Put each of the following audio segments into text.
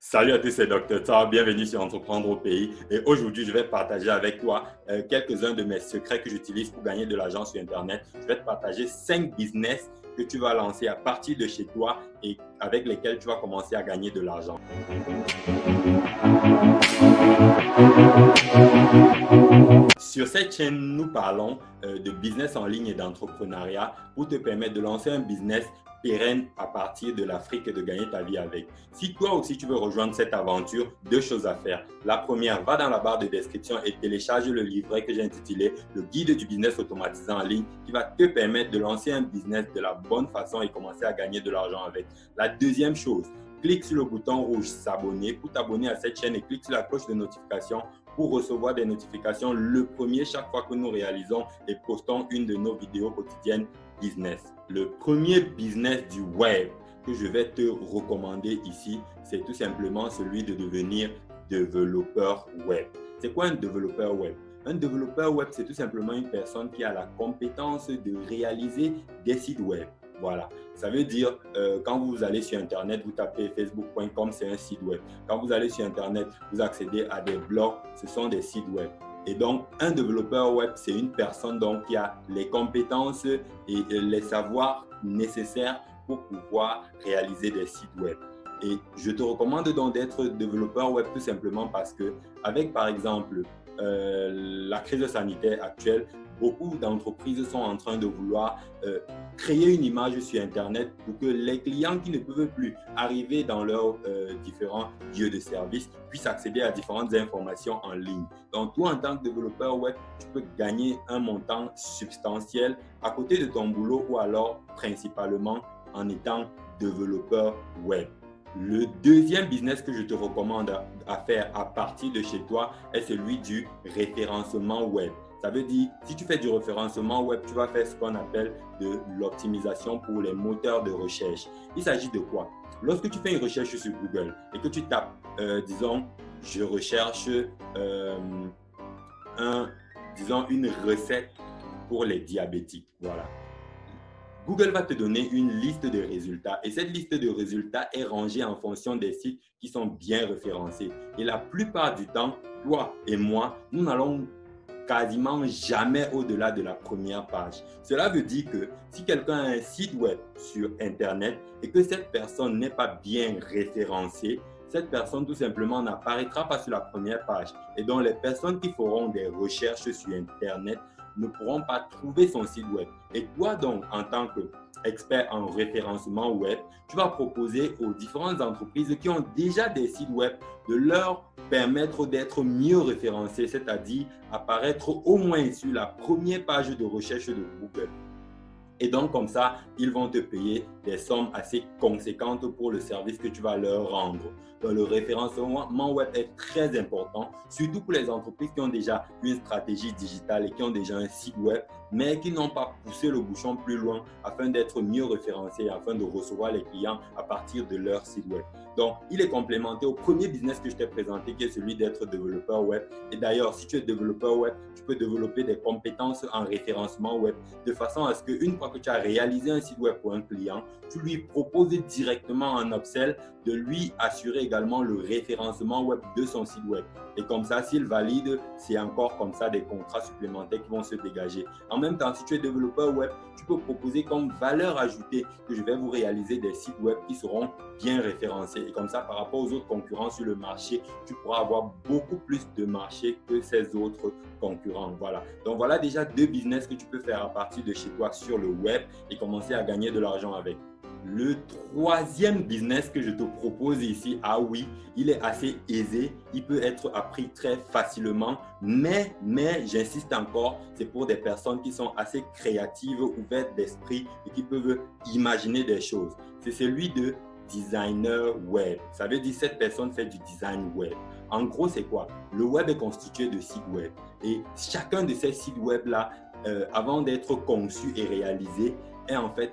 Salut à tous, c'est Dr. Tar, bienvenue sur Entreprendre au pays. Et aujourd'hui, je vais partager avec toi quelques-uns de mes secrets que j'utilise pour gagner de l'argent sur Internet. Je vais te partager 5 business que tu vas lancer à partir de chez toi et avec lesquels tu vas commencer à gagner de l'argent. Sur cette chaîne, nous parlons de business en ligne et d'entrepreneuriat pour te permettre de lancer un business pérenne à partir de l'Afrique et de gagner ta vie avec. Si toi aussi tu veux rejoindre cette aventure, 2 choses à faire. La première, va dans la barre de description et télécharge le livret que j'ai intitulé Le guide du business automatisé en ligne qui va te permettre de lancer un business de la bonne façon et commencer à gagner de l'argent avec. La deuxième chose, clique sur le bouton rouge s'abonner pour t'abonner à cette chaîne et clique sur la cloche de notification pour recevoir des notifications le premier chaque fois que nous réalisons et postons une de nos vidéos quotidiennes business. Le premier business du web que je vais te recommander ici, c'est tout simplement celui de devenir développeur web. C'est quoi un développeur web? Un développeur web, c'est tout simplement une personne qui a la compétence de réaliser des sites web. Voilà, ça veut dire quand vous allez sur Internet, vous tapez facebook.com, c'est un site web. Quand vous allez sur Internet, vous accédez à des blogs, ce sont des sites web. Et donc, un développeur web, c'est une personne donc, qui a les compétences et les savoirs nécessaires pour pouvoir réaliser des sites web. Et je te recommande donc d'être développeur web tout simplement parce que avec par exemple la crise sanitaire actuelle, beaucoup d'entreprises sont en train de vouloir créer une image sur Internet pour que les clients qui ne peuvent plus arriver dans leurs différents lieux de service puissent accéder à différentes informations en ligne. Donc, toi, en tant que développeur web, tu peux gagner un montant substantiel à côté de ton boulot ou alors principalement en étant développeur web. Le deuxième business que je te recommande à faire à partir de chez toi est celui du référencement web. Ça veut dire, si tu fais du référencement web, tu vas faire ce qu'on appelle de l'optimisation pour les moteurs de recherche. Il s'agit de quoi? Lorsque tu fais une recherche sur Google et que tu tapes, disons, je recherche une recette pour les diabétiques. Voilà. Google va te donner une liste de résultats et cette liste de résultats est rangée en fonction des sites qui sont bien référencés. Et la plupart du temps, toi et moi, nous n'allons quasiment jamais au-delà de la première page. Cela veut dire que si quelqu'un a un site web sur Internet et que cette personne n'est pas bien référencée, cette personne tout simplement n'apparaîtra pas sur la première page. Et donc les personnes qui feront des recherches sur Internet ne pourront pas trouver son site web. Et toi donc, en tant qu'expert en référencement web, tu vas proposer aux différentes entreprises qui ont déjà des sites web de leur permettre d'être mieux référencés, c'est-à-dire apparaître au moins sur la première page de recherche de Google. Et donc, comme ça, ils vont te payer des sommes assez conséquentes pour le service que tu vas leur rendre. Donc, le référencement web est très important, surtout pour les entreprises qui ont déjà une stratégie digitale et qui ont déjà un site web, mais qui n'ont pas poussé le bouchon plus loin afin d'être mieux référencés, afin de recevoir les clients à partir de leur site web. Donc, il est complémenté au premier business que je t'ai présenté, qui est celui d'être développeur web. Et d'ailleurs, si tu es développeur web, tu peux développer des compétences en référencement web de façon à ce qu'une fois que tu as réalisé un site web pour un client, tu lui proposes directement en upsell de lui assurer également le référencement web de son site web. Et comme ça, s'il valide, c'est encore comme ça des contrats supplémentaires qui vont se dégager. En même temps, si tu es développeur web, tu peux proposer comme valeur ajoutée que je vais vous réaliser des sites web qui seront bien référencés. Et comme ça, par rapport aux autres concurrents sur le marché, tu pourras avoir beaucoup plus de marché que ces autres concurrents. Voilà. Donc, voilà déjà 2 business que tu peux faire à partir de chez toi sur le web et commencer à gagner de l'argent avec. Le troisième business que je te propose ici, ah oui, il est assez aisé, il peut être appris très facilement, mais j'insiste encore, c'est pour des personnes qui sont assez créatives, ouvertes d'esprit et qui peuvent imaginer des choses. C'est celui de designer web. Ça veut dire cette personne fait du design web. En gros, c'est quoi? Le web est constitué de sites web et chacun de ces sites web-là, avant d'être conçu et réalisé, est en fait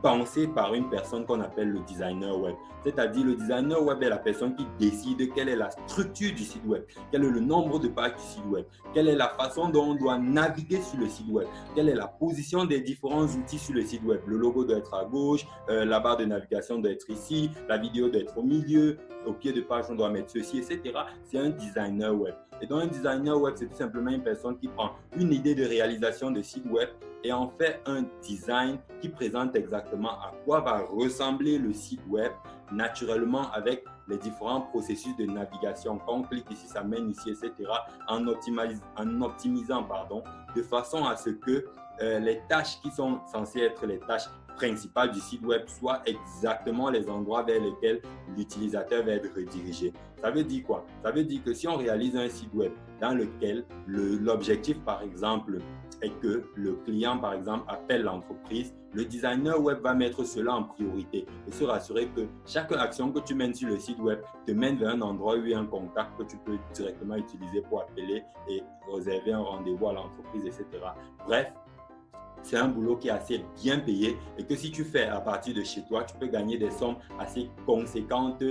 pensé par une personne qu'on appelle le designer web. C'est-à-dire, le designer web est la personne qui décide quelle est la structure du site web, quel est le nombre de pages du site web, quelle est la façon dont on doit naviguer sur le site web, quelle est la position des différents outils sur le site web. Le logo doit être à gauche, la barre de navigation doit être ici, la vidéo doit être au milieu, au pied de page, on doit mettre ceci, etc. C'est un designer web. Et donc, un designer web, c'est tout simplement une personne qui prend une idée de réalisation de site web et en fait un design qui présente exactement à quoi va ressembler le site web naturellement avec les différents processus de navigation. Quand on clique ici, ça mène ici, etc. en optimisant, de façon à ce que les tâches qui sont censées être les tâches principales du site web soient exactement les endroits vers lesquels l'utilisateur va être redirigé. Ça veut dire quoi? Ça veut dire que si on réalise un site web dans lequel l'objectif, par exemple, est que le client, par exemple, appelle l'entreprise, le designer web va mettre cela en priorité et se rassurer que chaque action que tu mènes sur le site web te mène vers un endroit où il y a un contact que tu peux directement utiliser pour appeler et réserver un rendez-vous à l'entreprise, etc. Bref, c'est un boulot qui est assez bien payé et que si tu fais à partir de chez toi, tu peux gagner des sommes assez conséquentes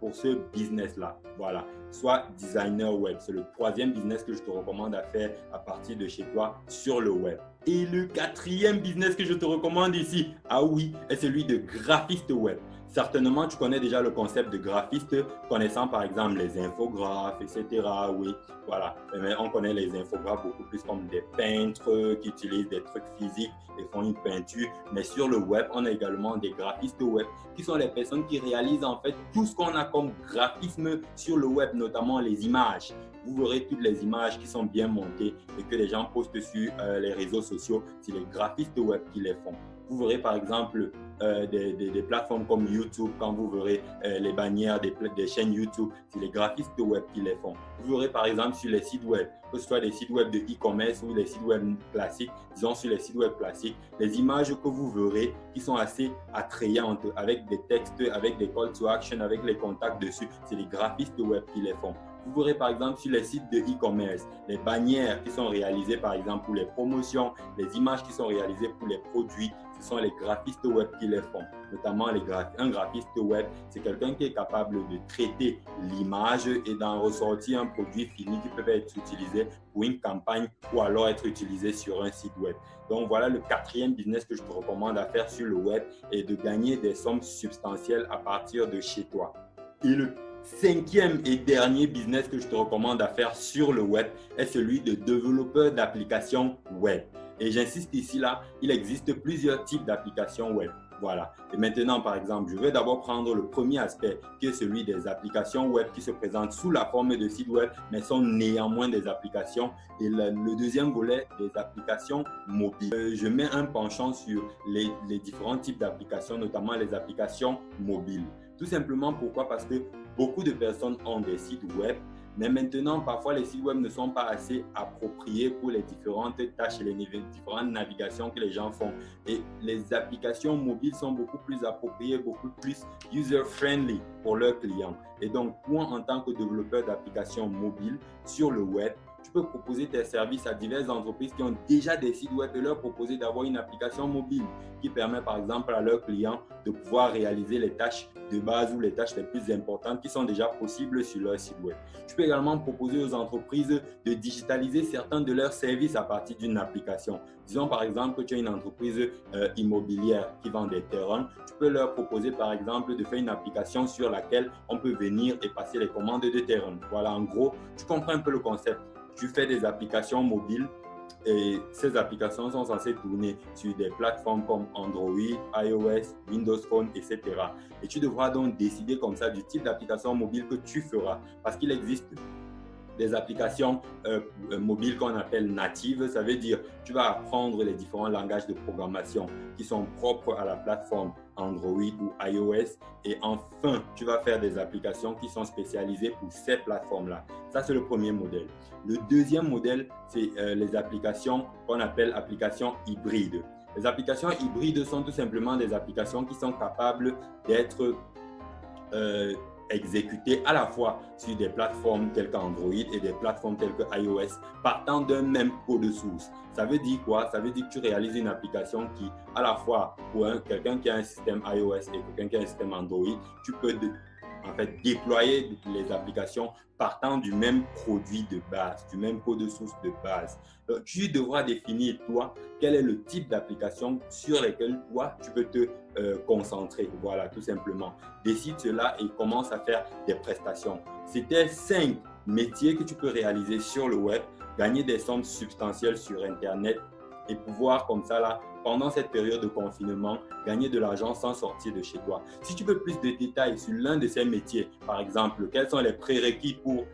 pour ce business-là. Voilà, soit designer web. C'est le troisième business que je te recommande à faire à partir de chez toi sur le web. Et le quatrième business que je te recommande ici, ah oui, est celui de graphiste web. Certainement, tu connais déjà le concept de graphiste, connaissant par exemple les infographes, etc. Oui, voilà. Mais on connaît les infographes beaucoup plus comme des peintres qui utilisent des trucs physiques et font une peinture. Mais sur le web, on a également des graphistes web qui sont les personnes qui réalisent en fait tout ce qu'on a comme graphisme sur le web, notamment les images. Vous verrez toutes les images qui sont bien montées et que les gens postent sur les réseaux sociaux. C'est les graphistes web qui les font. Vous verrez par exemple des plateformes comme YouTube, quand vous verrez les bannières des chaînes YouTube, c'est les graphistes web qui les font. Vous verrez par exemple sur les sites web, que ce soit des sites web de e-commerce ou des sites web classiques, disons sur les sites web classiques, les images que vous verrez qui sont assez attrayantes avec des textes, avec des call to action, avec les contacts dessus, c'est les graphistes web qui les font. Vous verrez par exemple sur les sites de e-commerce, les bannières qui sont réalisées par exemple pour les promotions, les images qui sont réalisées pour les produits, ce sont les graphistes web qui les font. Notamment un graphiste web, c'est quelqu'un qui est capable de traiter l'image et d'en ressortir un produit fini qui peut être utilisé pour une campagne ou alors être utilisé sur un site web. Donc voilà le quatrième business que je te recommande à faire sur le web et de gagner des sommes substantielles à partir de chez toi. Et le cinquième et dernier business que je te recommande à faire sur le web est celui de développeur d'applications web. Et j'insiste ici là, il existe plusieurs types d'applications web. Voilà. Et maintenant, par exemple, je vais d'abord prendre le premier aspect qui est celui des applications web qui se présentent sous la forme de sites web, mais sont néanmoins des applications. Et le deuxième volet, des applications mobiles. Je mets un penchant sur les différents types d'applications, notamment les applications mobiles. Tout simplement pourquoi? Parce que beaucoup de personnes ont des sites web, mais maintenant, parfois, les sites web ne sont pas assez appropriés pour les différentes tâches et les différentes navigations que les gens font. Et les applications mobiles sont beaucoup plus appropriées, beaucoup plus user-friendly pour leurs clients. Et donc, toi, en tant que développeur d'applications mobiles sur le web, tu peux proposer tes services à diverses entreprises qui ont déjà des sites web et leur proposer d'avoir une application mobile qui permet par exemple à leurs clients de pouvoir réaliser les tâches de base ou les tâches les plus importantes qui sont déjà possibles sur leur site web. Tu peux également proposer aux entreprises de digitaliser certains de leurs services à partir d'une application. Disons par exemple que tu as une entreprise immobilière qui vend des terrains. Tu peux leur proposer par exemple de faire une application sur laquelle on peut venir et passer les commandes de terrain. Voilà, en gros, tu comprends un peu le concept. Tu fais des applications mobiles et ces applications sont censées tourner sur des plateformes comme Android, iOS, Windows Phone, etc. Et tu devras donc décider comme ça du type d'application mobile que tu feras parce qu'il existe des applications mobiles qu'on appelle natives. Ça veut dire tu vas apprendre les différents langages de programmation qui sont propres à la plateforme Android ou iOS. Et enfin, tu vas faire des applications qui sont spécialisées pour ces plateformes-là. Ça, c'est le premier modèle. Le deuxième modèle, c'est les applications qu'on appelle applications hybrides. Les applications hybrides sont tout simplement des applications qui sont capables d'être exécuter à la fois sur des plateformes telles qu'Android et des plateformes telles que iOS partant d'un même code source. Ça veut dire quoi? Ça veut dire que tu réalises une application qui, à la fois pour quelqu'un qui a un système iOS et quelqu'un qui a un système Android, tu peux en fait déployer les applications partant du même produit de base, du même code source de base. Donc, tu devras définir, toi, quel est le type d'application sur lesquelles, toi, tu peux te concentrer. Voilà, tout simplement. Décide cela et commence à faire des prestations. C'était 5 métiers que tu peux réaliser sur le web, gagner des sommes substantielles sur Internet et pouvoir comme ça, là, pendant cette période de confinement, gagner de l'argent sans sortir de chez toi. Si tu veux plus de détails sur l'un de ces métiers, par exemple, quels sont les prérequis pour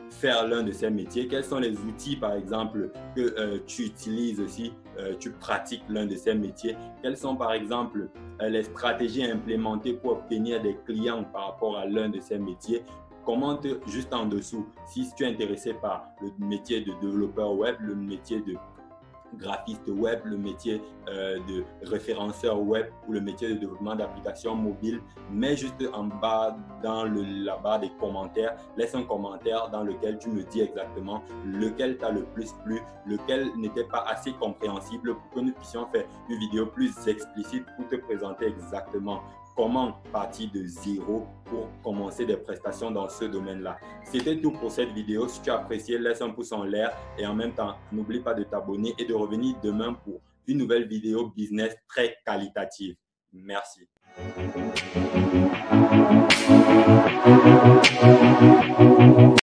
faire l'un de ces métiers, quels sont les outils, par exemple, que tu utilises aussi, tu pratiques l'un de ces métiers, quelles sont, par exemple, les stratégies à implémenter pour obtenir des clients par rapport à l'un de ces métiers. Commente juste en dessous si tu es intéressé par le métier de développeur web, le métier de graphiste web, le métier de référenceur web ou le métier de développement d'applications mobiles. Mets juste en bas dans la barre des commentaires, laisse un commentaire dans lequel tu me dis exactement lequel t'a le plus plu, lequel n'était pas assez compréhensible pour que nous puissions faire une vidéo plus explicite pour te présenter exactement comment partir de zéro pour commencer des prestations dans ce domaine-là. C'était tout pour cette vidéo. Si tu as apprécié, laisse un pouce en l'air et en même temps, n'oublie pas de t'abonner et de revenir demain pour une nouvelle vidéo business très qualitative. Merci.